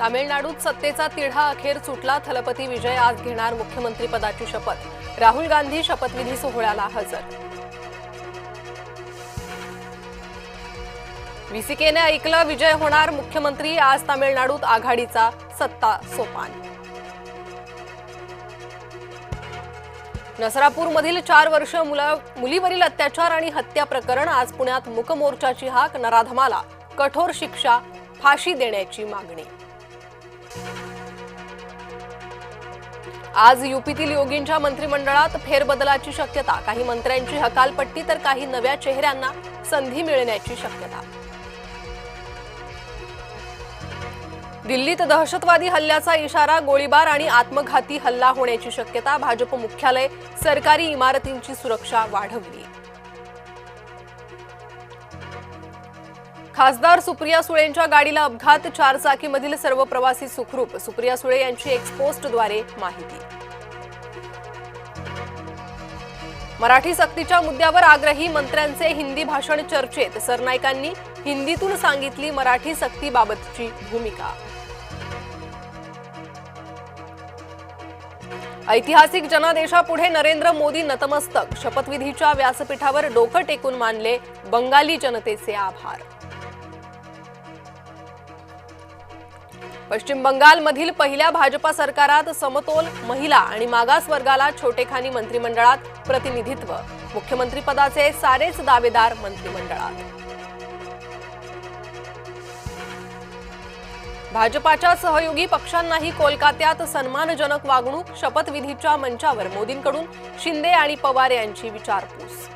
तामिळनाडूत सत्तेचा तिढा अखेर सुटला। थलपती विजय आज घेणार मुख्यमंत्रीपदाची शपथ। राहुल गांधी शपथविधी सोहळ्याला हजर। व्हीसीकेने ऐकलं, विजय होणार मुख्यमंत्री। आज तामिळनाडूत आघाडीचा सत्ता सोपान। नसरापूरमधील 4 वर्ष मुलीवरील अत्याचार आणि हत्या प्रकरण। आज पुण्यात मूक मोर्चाची हाक। नराधमाला कठोर शिक्षा, फाशी देण्याची मागणी। आज यूपीतील योगींच्या मंत्रिमंडळात फेरबदलाची शक्यता। काही मंत्र्यांची हकालपट्टी तर काही नव्या चेहऱ्यांना संधी मिळण्याची शक्यता। दिल्लीत दहशतवादी हल्ल्याचा इशारा। गोळीबार आणि आत्मघाती हल्ला होण्याची शक्यता। भाजप मुख्यालय, सरकारी इमारतींची सुरक्षा वाढवली। खासदार सुप्रिया सुळेंच्या गाडीला अपघात। 4 चाकीमधील सर्व प्रवासी सुखरूप। सुप्रिया सुळे यांची एक्सपोस्टद्वारे माहिती। मराठी सक्तीच्या मुद्द्यावर आग्रही मंत्र्यांचे हिंदी भाषण चर्चेत। सरनाईकांनी हिंदीतून सांगितली मराठी सक्तीबाबतची भूमिका। ऐतिहासिक जनादेशापुढे नरेंद्र मोदी नतमस्तक। शपथविधीच्या व्यासपीठावर डोकं टेकून मानले बंगाली जनतेचे आभार। पश्चिम बंगालमधील पहिल्या भाजपा सरकारात समतोल, महिला आणि मागास वर्गाला छोटेखानी मंत्रिमंडळात प्रतिनिधित्व। मुख्यमंत्रीपदाचे सारेच दावेदार मंत्रिमंडळात। भाजपाच्या सहयोगी पक्षांनाही कोलकात्यात सन्मानजनक वागणूक। शपथविधीच्या मंचावर मोदींकडून शिंदे आणि पवार यांची विचारपूस।